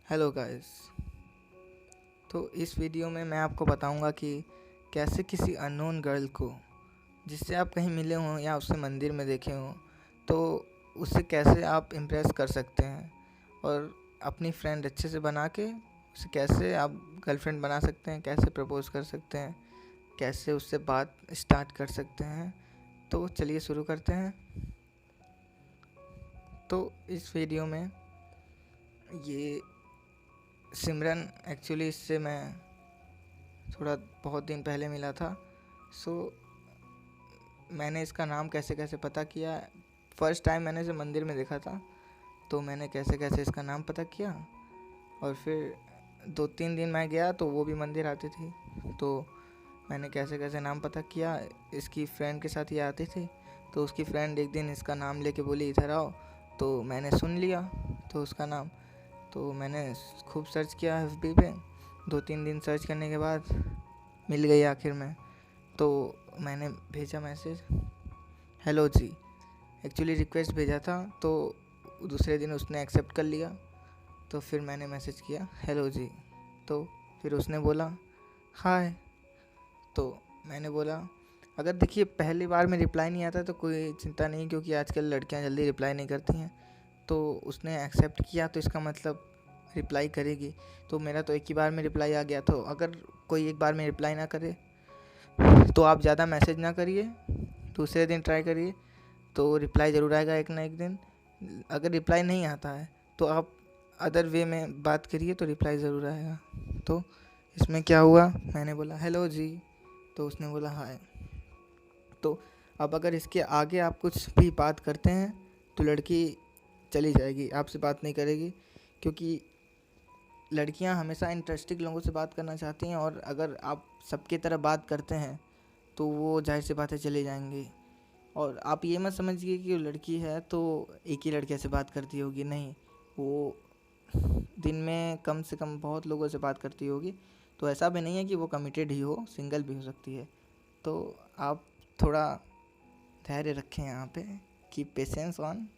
Hello guys. तो इस video में मैं आपको बताऊंगा कि कैसे किसी अननोन गर्ल को जिससे आप कहीं मिले हों या उससे मंदिर में देखे हों तो उससे कैसे आप इम्प्रेस कर सकते हैं और अपनी फ्रेंड अच्छे से बना के उसे कैसे आप गर्लफ्रेंड बना सकते हैं, कैसे प्रपोज़ कर सकते हैं, कैसे उससे बात स्टार्ट कर सकते हैं। तो चलिए शुरू करते हैं। तो इस वीडियो में ये सिमरन एक्चुअली इससे मैं थोड़ा बहुत दिन पहले मिला था। सो मैंने इसका नाम कैसे कैसे पता किया। फर्स्ट टाइम मैंने इसे मंदिर में देखा था तो मैंने कैसे कैसे इसका नाम पता किया और फिर 2-3 दिन मैं गया तो वो भी मंदिर आती थी तो मैंने कैसे कैसे नाम पता किया। इसकी फ्रेंड के साथ ये आती थी तो उसकी फ्रेंड एक दिन इसका नाम लेके बोली इधर आओ, तो मैंने सुन लिया तो उसका नाम। तो मैंने खूब सर्च किया एफबी पे। 2-3 दिन सर्च करने के बाद मिल गई आखिर में। तो मैंने भेजा मैसेज, हेलो जी। एक्चुअली रिक्वेस्ट भेजा था तो दूसरे दिन उसने एक्सेप्ट कर लिया। तो फिर मैंने मैसेज किया हेलो जी, तो फिर उसने बोला हाय। तो मैंने बोला अगर देखिए पहली बार में रिप्लाई नहीं आता तो कोई चिंता नहीं, क्योंकि आजकल लड़कियां जल्दी रिप्लाई नहीं करती हैं। तो उसने एक्सेप्ट किया तो इसका मतलब रिप्लाई करेगी। तो मेरा तो एक ही बार में रिप्लाई आ गया। तो अगर कोई एक बार में रिप्लाई ना करे तो आप ज़्यादा मैसेज ना करिए, दूसरे दिन ट्राई करिए तो रिप्लाई ज़रूर आएगा एक ना एक दिन। अगर रिप्लाई नहीं आता है तो आप अदर वे में बात करिए तो रिप्लाई ज़रूर आएगा। तो इसमें क्या हुआ, मैंने बोला हेलो जी तो उसने बोला हाय। तो अब अगर इसके आगे आप कुछ भी बात करते हैं तो लड़की चली जाएगी, आपसे बात नहीं करेगी, क्योंकि लड़कियां हमेशा इंटरेस्टिंग लोगों से बात करना चाहती हैं और अगर आप सबकी तरह बात करते हैं तो वो जाहिर सी बातें चली जाएंगी। और आप ये मत समझिए कि वो लड़की है तो एक ही लड़के से बात करती होगी, नहीं, वो दिन में कम से कम बहुत लोगों से बात करती होगी। तो ऐसा भी नहीं है कि वो कमिटेड ही हो, सिंगल भी हो सकती है। तो आप थोड़ा धैर्य रखें यहाँ पे, कीप पेशेंस ऑन।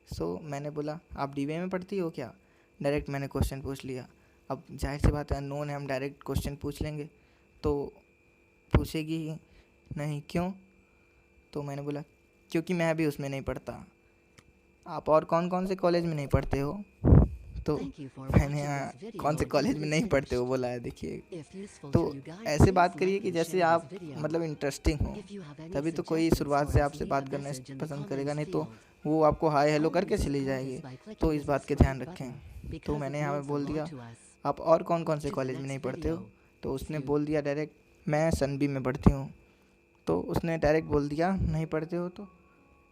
सो मैंने बोला आप डीवे में पढ़ती हो क्या, डायरेक्ट मैंने क्वेश्चन पूछ लिया। अब जाहिर सी बात है अननोन है, हम डायरेक्ट क्वेश्चन पूछ लेंगे तो पूछेगी ही नहीं, क्यों। तो मैंने बोला क्योंकि मैं भी उसमें नहीं पढ़ता। आप और कौन कौन से कॉलेज में नहीं पढ़ते हो। तो मैंने यहाँ कौन से कॉलेज में नहीं पढ़ते हो बोला है। देखिए तो ऐसे बात करिए कि जैसे आप मतलब इंटरेस्टिंग हो, तभी तो कोई शुरुआत से आपसे बात करना पसंद करेगा, नहीं तो वो आपको हाय हेलो करके चली जाएगी। तो इस बात के ध्यान रखें। तो मैंने यहाँ पे बोल दिया आप और कौन कौन से कॉलेज में नहीं पढ़ते हो। तो उसने बोल दिया डायरेक्ट मैं सनबी में पढ़ती हूँ। तो उसने डायरेक्ट बोल दिया नहीं पढ़ते हो, तो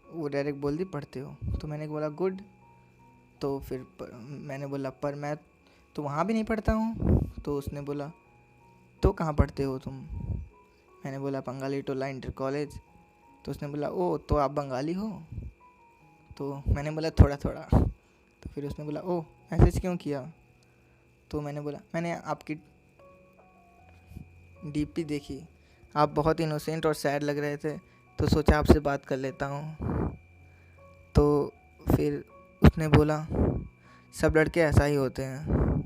वो डायरेक्ट बोल दी पढ़ते हो। तो मैंने बोला गुड। तो फिर मैंने बोला पर मैं तो वहाँ भी नहीं पढ़ता हूँ। तो उसने बोला तो कहाँ पढ़ते हो तुम। मैंने बोला बंगाली टोला इंटर कॉलेज। तो उसने बोला ओ तो आप बंगाली हो। तो मैंने बोला थोड़ा थोड़ा। तो फिर उसने बोला ओ मैसेज क्यों किया। तो मैंने बोला मैंने आपकी डीपी देखी, आप बहुत इनोसेंट और सैड लग रहे थे तो सोचा आपसे बात कर लेता हूँ। तो फिर उसने बोला सब लड़के ऐसा ही होते हैं।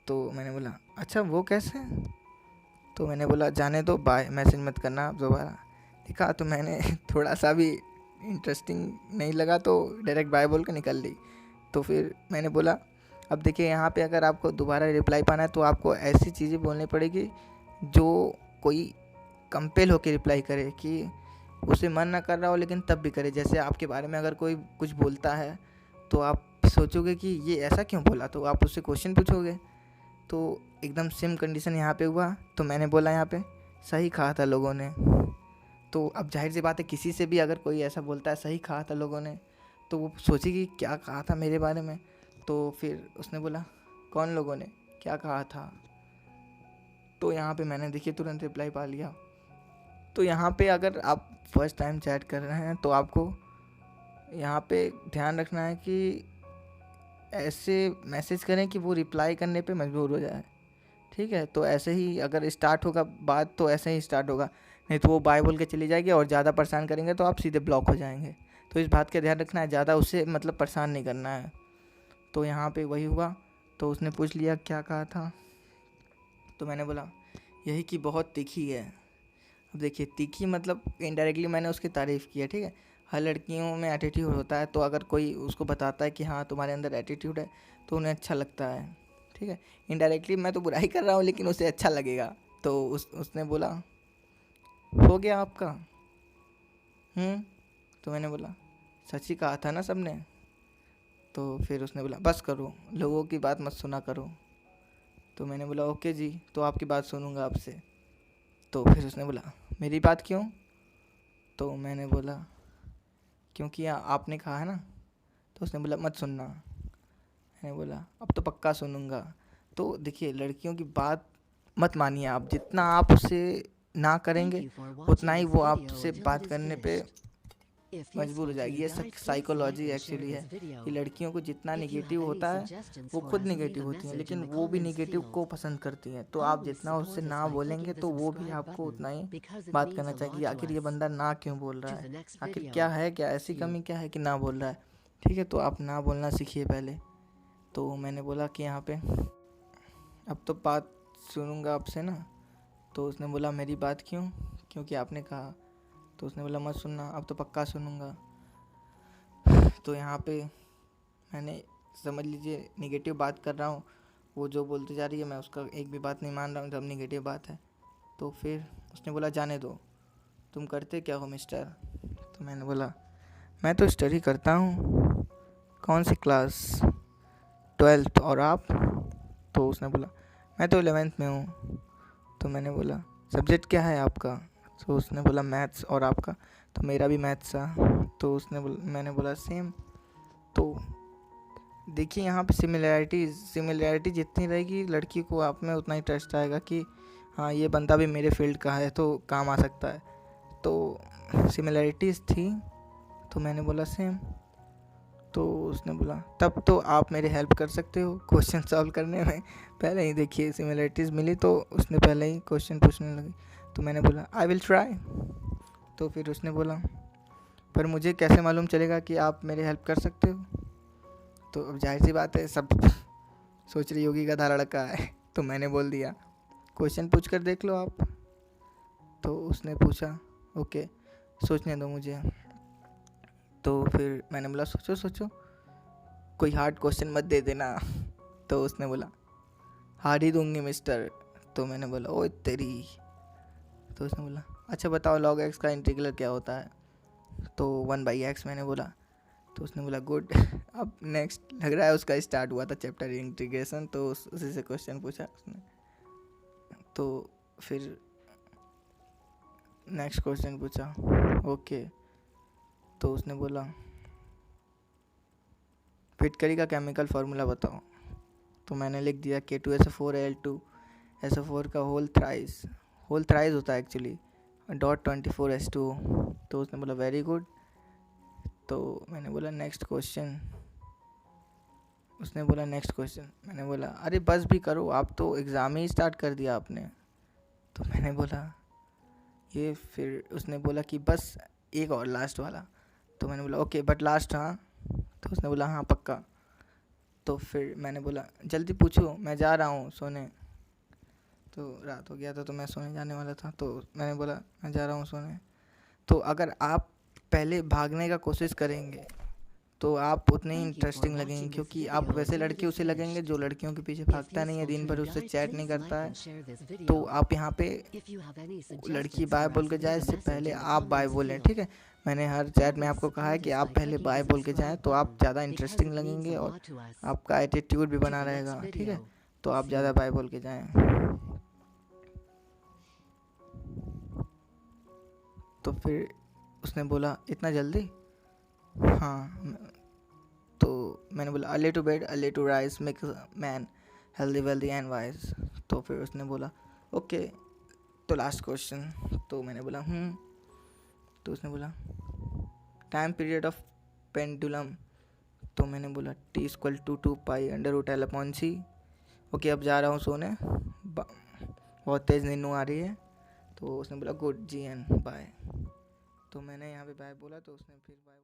तो मैंने बोला अच्छा वो कैसे। तो मैंने बोला जाने दो बाय, मैसेज मत करना आप दोबारा। देखा तो मैंने थोड़ा सा भी इंटरेस्टिंग नहीं लगा तो डायरेक्ट बाय बोल के निकल ली। तो फिर मैंने बोला अब देखिए यहाँ पे अगर आपको दोबारा रिप्लाई पाना है तो आपको ऐसी चीज़ें बोलनी पड़ेगी जो कोई कंपेल होकर रिप्लाई करे, कि उसे मन ना कर रहा हो लेकिन तब भी करे। जैसे आपके बारे में अगर कोई कुछ बोलता है तो आप सोचोगे कि ये ऐसा क्यों बोला, तो आप उससे क्वेश्चन पूछोगे। तो एकदम सेम कंडीशन यहाँ पे हुआ। तो मैंने बोला यहाँ पे सही कहा था लोगों ने। तो अब जाहिर सी बात है किसी से भी अगर कोई ऐसा बोलता है सही कहा था लोगों ने तो वो सोचेगी क्या कहा था मेरे बारे में। तो फिर उसने बोला कौन लोगों ने क्या कहा था। तो यहाँ पे मैंने देखिए तुरंत रिप्लाई पा लिया। तो यहाँ पे अगर आप फर्स्ट टाइम चैट कर रहे हैं तो आपको यहाँ पे ध्यान रखना है कि ऐसे मैसेज करें कि वो रिप्लाई करने पे मजबूर हो जाए। ठीक है, तो ऐसे ही अगर स्टार्ट होगा बात तो ऐसे ही स्टार्ट होगा, नहीं तो वो बाय बोल के चली जाएगी और ज़्यादा परेशान करेंगे तो आप सीधे ब्लॉक हो जाएंगे। तो इस बात का ध्यान रखना है, ज़्यादा उससे मतलब परेशान नहीं करना है। तो यहाँ पे वही हुआ। तो उसने पूछ लिया क्या कहा था, तो मैंने बोला यही कि बहुत तीखी है। अब देखिए तीखी मतलब इनडायरेक्टली मैंने उसकी तारीफ़ की है, ठीक है। हर लड़कियों में एटीट्यूड होता है, तो अगर कोई उसको बताता है कि हाँ तुम्हारे अंदर एटीट्यूड है तो उन्हें अच्छा लगता है, ठीक है। इनडायरेक्टली मैं तो बुराई कर रहा हूँ लेकिन उसे अच्छा लगेगा। तो उसने बोला हो गया आपका। तो मैंने बोला सच ही कहा था ना सबने। तो फिर उसने बोला बस करो, लोगों की बात मत सुना करो। तो मैंने बोला ओके जी, तो आपकी बात सुनूंगा आपसे। तो फिर उसने बोला मेरी बात क्यों? तो मैंने बोला क्योंकि आपने कहा है ना। तो उसने बोला मत सुनना। मैंने बोला अब तो पक्का सुनूंगा। तो देखिए लड़कियों की बात मत मानिए आप, जितना आप उससे ना करेंगे उतना ही वो आपसे बात करने पे मजबूर हो जाएगी। ये साइकोलॉजी एक्चुअली है कि लड़कियों को जितना निगेटिव होता है वो खुद निगेटिव होती हैं, लेकिन वो भी निगेटिव को पसंद करती हैं। तो आप जितना उससे ना बोलेंगे तो वो भी आपको उतना ही बात करना चाहेगी। आखिर ये बंदा ना क्यों बोल रहा है, आखिर क्या है, क्या ऐसी कमी क्या है कि ना बोल रहा है, ठीक है। तो आप ना बोलना सीखिए पहले। तो मैंने बोला कि यहाँ पे अब तो बात सुनूंगा आपसे ना। तो उसने बोला मेरी बात क्यों? क्योंकि आपने कहा। तो उसने बोला मत सुनना, अब तो पक्का सुनूंगा। तो यहाँ पे मैंने समझ लीजिए नेगेटिव बात कर रहा हूँ, वो जो बोलती जा रही है मैं उसका एक भी बात नहीं मान रहा हूँ, जब नेगेटिव बात है। तो फिर उसने बोला जाने दो, तुम करते क्या हो मिस्टर? तो मैंने बोला मैं तो स्टडी करता हूँ। कौन सी क्लास? 12th। और आप? तो उसने बोला मैं तो 11th में हूँ। तो मैंने बोला सब्जेक्ट क्या है आपका? तो उसने बोला मैथ्स। और आपका? तो मेरा भी मैथ्स था। तो मैंने बोला सेम। तो देखिए यहाँ पे सिमिलैरिटी जितनी रहेगी लड़की को आप में उतना ही ट्रस्ट आएगा कि हाँ ये बंदा भी मेरे फील्ड का है तो काम आ सकता है। तो सिमिलैरिटीज़ थी, तो मैंने बोला सेम। तो उसने बोला तब तो आप मेरी हेल्प कर सकते हो क्वेश्चन सॉल्व करने में। पहले ही देखिए सिमिलैरिटीज़ मिली तो उसने पहले ही क्वेश्चन पूछने लगी। तो मैंने बोला आई विल ट्राई। तो फिर उसने बोला पर मुझे कैसे मालूम चलेगा कि आप मेरी हेल्प कर सकते हो? तो अब जाहिर सी बात है सब सोच रही होगी गधा लड़का है। तो मैंने बोल दिया क्वेश्चन पूछ कर देख लो आप। तो उसने पूछा ओके सोचने दो मुझे। तो फिर मैंने बोला सोचो सोचो, कोई हार्ड क्वेश्चन मत दे देना। तो उसने बोला हार्ड ही दूंगी मिस्टर। तो मैंने बोला ओए तेरी। तो उसने बोला अच्छा बताओ log x का इंटीग्रल क्या होता है? तो 1/x मैंने बोला। तो उसने बोला गुड। अब नेक्स्ट लग रहा है उसका स्टार्ट हुआ था चैप्टर इंटीग्रेशन, तो उसी से क्वेश्चन पूछा उसने। तो फिर नेक्स्ट क्वेश्चन पूछा ओके। तो उसने बोला फिटकरी का केमिकल फार्मूला बताओ। तो मैंने लिख दिया K2SO4Al2SO4 का होल थ्राइस होता है एक्चुअली .24H2O। तो उसने बोला वेरी गुड। तो मैंने बोला नेक्स्ट क्वेश्चन। उसने बोला नेक्स्ट क्वेश्चन। मैंने बोला अरे बस भी करो, आप तो एग्ज़ाम ही स्टार्ट कर दिया आपने। तो मैंने बोला ये, फिर उसने बोला कि बस एक और लास्ट वाला। तो मैंने बोला ओके बट लास्ट हाँ। तो उसने बोला हाँ पक्का। तो फिर मैंने बोला जल्दी पूछो मैं जा रहा हूँ सोने। तो रात हो गया था तो मैं सोने जाने वाला था। तो मैंने बोला मैं जा रहा हूँ सोने। तो अगर आप पहले भागने का कोशिश करेंगे तो आप उतने ही इंटरेस्टिंग लगेंगे, क्योंकि आप वैसे लड़के उसे लगेंगे जो लड़कियों के पीछे भागता नहीं है, दिन भर उससे चैट नहीं करता है। तो आप यहाँ पे लड़की बाय बोल के जाए इससे पहले आप बाय बोलें, ठीक है। मैंने हर चैट में आपको कहा है कि आप पहले बाय बोल के जाएं तो आप ज़्यादा इंटरेस्टिंग लगेंगे और आपका एटीट्यूड भी बना रहेगा, ठीक है। तो आप ज़्यादा बाय बोल के जाएं। तो फिर उसने बोला इतना जल्दी? हाँ। तो मैंने बोला early to bed early to rise make man healthy wealthy and wise. तो फिर उसने बोला ओके तो लास्ट क्वेश्चन। तो मैंने बोला तो उसने बोला टाइम पीरियड ऑफ पेंडुलम। तो मैंने बोला T=2π√L/c। ओके अब जा रहा हूँ सोने, बहुत तेज़ नींद आ रही है। तो उसने बोला गुड जी एन बाय। तो मैंने यहाँ पे बाय बोला तो उसने फिर बाय